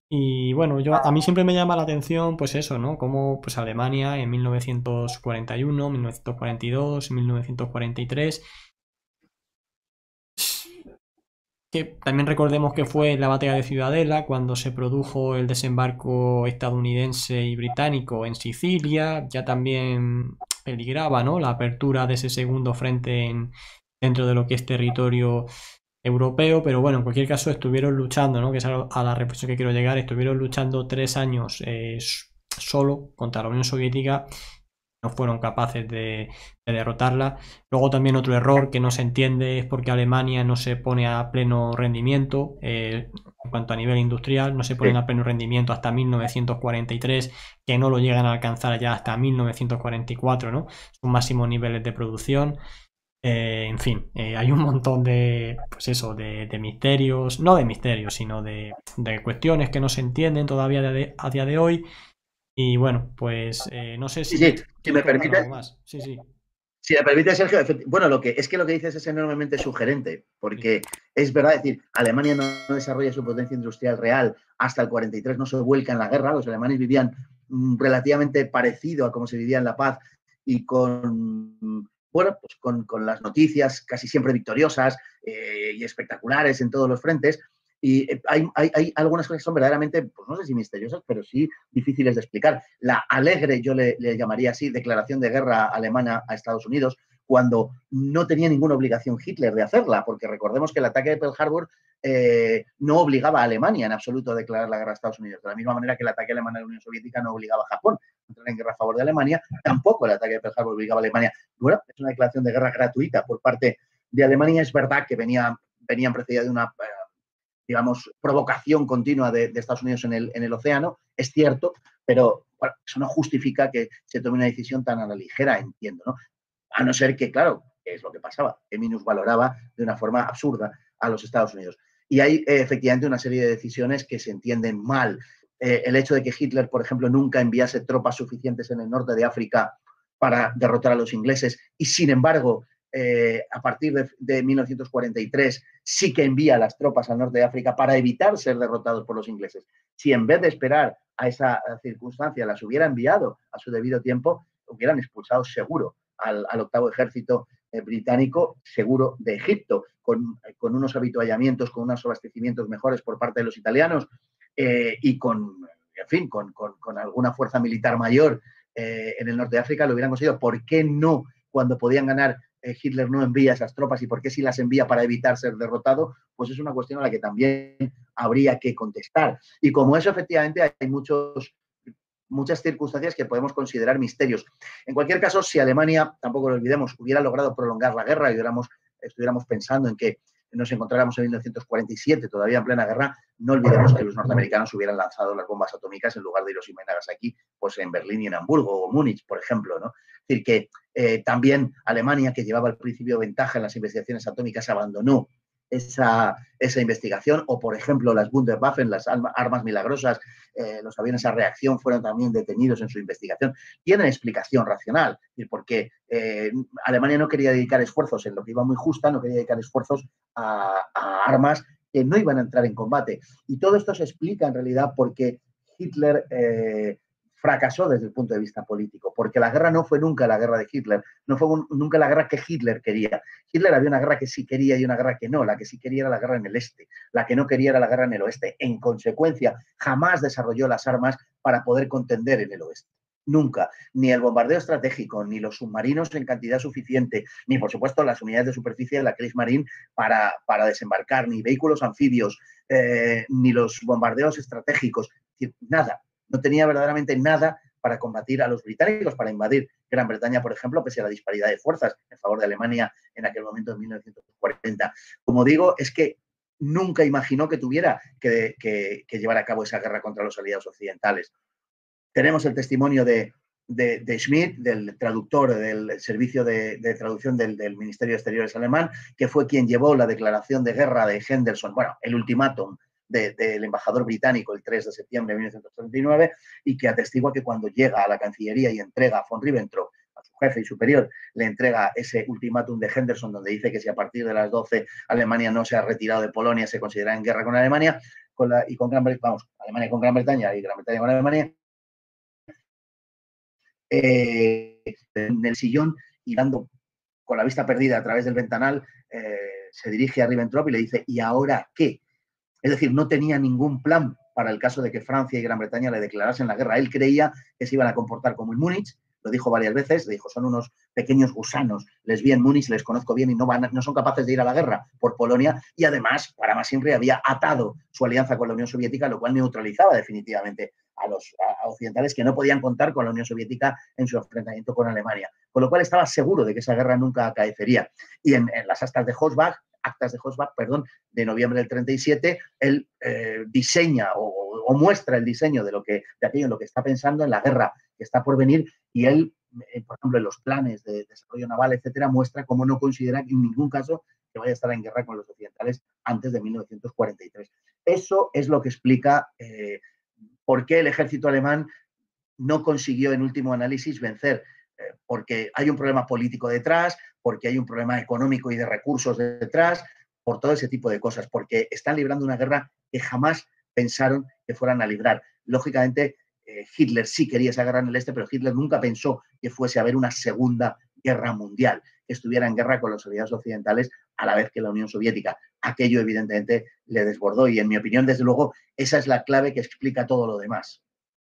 Y bueno, a mí siempre me llama la atención, pues eso, ¿no? Cómo pues Alemania en 1941, 1942, 1943, que también recordemos que fue la batalla de Ciudadela cuando se produjo el desembarco estadounidense y británico en Sicilia, ya también peligraba, ¿no? La apertura de ese segundo frente dentro de lo que es territorio europeo, pero bueno, en cualquier caso estuvieron luchando, ¿no? Que es a la reflexión que quiero llegar, estuvieron luchando 3 años solo contra la Unión Soviética, no fueron capaces de derrotarla. Luego también otro error que no se entiende es porque Alemania no se pone a pleno rendimiento en cuanto a nivel industrial, no se ponen Sí. a pleno rendimiento hasta 1943, que no lo llegan a alcanzar ya hasta 1944, ¿no? Sus máximos niveles de producción. En fin, hay un montón de, pues eso, de misterios, no de misterios, sino de cuestiones que no se entienden todavía a día de hoy. Y bueno, pues no sé Sí, si sí, si quieres me comentar algo permite, más. Sí, sí, si me permite, Sergio, bueno, lo que dices es enormemente sugerente, sí, porque es verdad, es decir, Alemania no desarrolla su potencia industrial real hasta el 43, no se vuelca en la guerra, los alemanes vivían relativamente parecido a como se vivía en la paz y bueno, pues con las noticias casi siempre victoriosas y espectaculares en todos los frentes. Y hay algunas cosas que son verdaderamente, pues no sé si misteriosas, pero sí difíciles de explicar. La alegre, yo le llamaría así, declaración de guerra alemana a Estados Unidos, cuando no tenía ninguna obligación Hitler de hacerla, porque recordemos que el ataque de Pearl Harbor no obligaba a Alemania en absoluto a declarar la guerra a Estados Unidos, de la misma manera que el ataque alemán a la Unión Soviética no obligaba a Japón a entrar en guerra a favor de Alemania, tampoco el ataque de Pearl Harbor obligaba a Alemania. Bueno, es una declaración de guerra gratuita por parte de Alemania. Es verdad que venían precedidas de una digamos, provocación continua de Estados Unidos en el océano, es cierto, pero bueno, eso no justifica que se tome una decisión tan a la ligera, entiendo, ¿no? A no ser que, claro, que es lo que pasaba, que minusvaloraba de una forma absurda a los Estados Unidos. Y hay efectivamente una serie de decisiones que se entienden mal. El hecho de que Hitler, por ejemplo, nunca enviase tropas suficientes en el norte de África para derrotar a los ingleses y, sin embargo, a partir de 1943 sí que envía las tropas al norte de África para evitar ser derrotados por los ingleses. Si en vez de esperar a esa circunstancia las hubiera enviado a su debido tiempo, hubieran expulsado seguro al octavo ejército británico, seguro de Egipto, con unos habituallamientos, con unos abastecimientos mejores por parte de los italianos y en fin, con alguna fuerza militar mayor en el norte de África, lo hubieran conseguido. ¿Por qué no, cuando podían ganar, Hitler no envía esas tropas y por qué si las envía para evitar ser derrotado? Pues es una cuestión a la que también habría que contestar. Y como eso, efectivamente, hay muchas circunstancias que podemos considerar misterios. En cualquier caso, si Alemania, tampoco lo olvidemos, hubiera logrado prolongar la guerra y estuviéramos pensando en que nos encontráramos en 1947, todavía en plena guerra, no olvidemos que los norteamericanos hubieran lanzado las bombas atómicas en lugar de Hiroshima y Nagasaki, pues en Berlín y en Hamburgo o Múnich, por ejemplo, ¿no? Es decir, que también Alemania, que llevaba al principio ventaja en las investigaciones atómicas, abandonó esa investigación, o por ejemplo las Wunderwaffen, las armas milagrosas, los aviones a reacción fueron también detenidos en su investigación. Tienen explicación racional, porque Alemania no quería dedicar esfuerzos en lo que iba muy justa, no quería dedicar esfuerzos a armas que no iban a entrar en combate. Y todo esto se explica en realidad porque Hitler fracasó desde el punto de vista político, porque la guerra no fue nunca la guerra de Hitler, no fue nunca la guerra que Hitler quería. Hitler había una guerra que sí quería y una guerra que no. La que sí quería era la guerra en el este, la que no quería era la guerra en el oeste. En consecuencia, jamás desarrolló las armas para poder contender en el oeste. Nunca. Ni el bombardeo estratégico, ni los submarinos en cantidad suficiente, ni por supuesto las unidades de superficie de la Kriegsmarine para desembarcar, ni vehículos anfibios, ni los bombardeos estratégicos. Nada. No tenía verdaderamente nada para combatir a los británicos, para invadir Gran Bretaña, por ejemplo, pese a la disparidad de fuerzas en favor de Alemania en aquel momento de 1940. Como digo, es que nunca imaginó que tuviera que llevar a cabo esa guerra contra los aliados occidentales. Tenemos el testimonio de Schmidt, del traductor del servicio de traducción del Ministerio de Exteriores alemán, que fue quien llevó la declaración de guerra de Henderson, bueno, el ultimátum del embajador británico el 3 de septiembre de 1939, y que atestigua que cuando llega a la Cancillería y entrega a von Ribbentrop, a su jefe y superior, le entrega ese ultimátum de Henderson, donde dice que si a partir de las 12 Alemania no se ha retirado de Polonia, se considera en guerra con Alemania, con Gran Bretaña, vamos, Alemania con Gran Bretaña y Gran Bretaña con Alemania, en el sillón y dando con la vista perdida a través del ventanal, se dirige a Ribbentrop y le dice, ¿y ahora qué? Es decir, no tenía ningún plan para el caso de que Francia y Gran Bretaña le declarasen la guerra. Él creía que se iban a comportar como en Múnich, lo dijo varias veces, dijo, son unos pequeños gusanos, les vi en Múnich, les conozco bien y no son capaces de ir a la guerra por Polonia, y además, para más siempre, había atado su alianza con la Unión Soviética, lo cual neutralizaba definitivamente a los occidentales que no podían contar con la Unión Soviética en su enfrentamiento con Alemania. Con lo cual estaba seguro de que esa guerra nunca acaecería. Y en las actas de Hossbach, de noviembre del 37, él diseña o muestra el diseño de aquello en lo que está pensando, en la guerra que está por venir, y él, por ejemplo, en los planes de desarrollo naval, etcétera, muestra cómo no considera en ningún caso que vaya a estar en guerra con los occidentales antes de 1943. Eso es lo que explica por qué el ejército alemán no consiguió en último análisis vencer, porque hay un problema político detrás, porque hay un problema económico y de recursos detrás, por todo ese tipo de cosas, porque están librando una guerra que jamás pensaron que fueran a librar. Lógicamente, Hitler sí quería esa guerra en el este, pero Hitler nunca pensó que fuese a haber una segunda guerra mundial, que estuviera en guerra con los aliados occidentales a la vez que la Unión Soviética. Aquello, evidentemente, le desbordó y, en mi opinión, desde luego, esa es la clave que explica todo lo demás.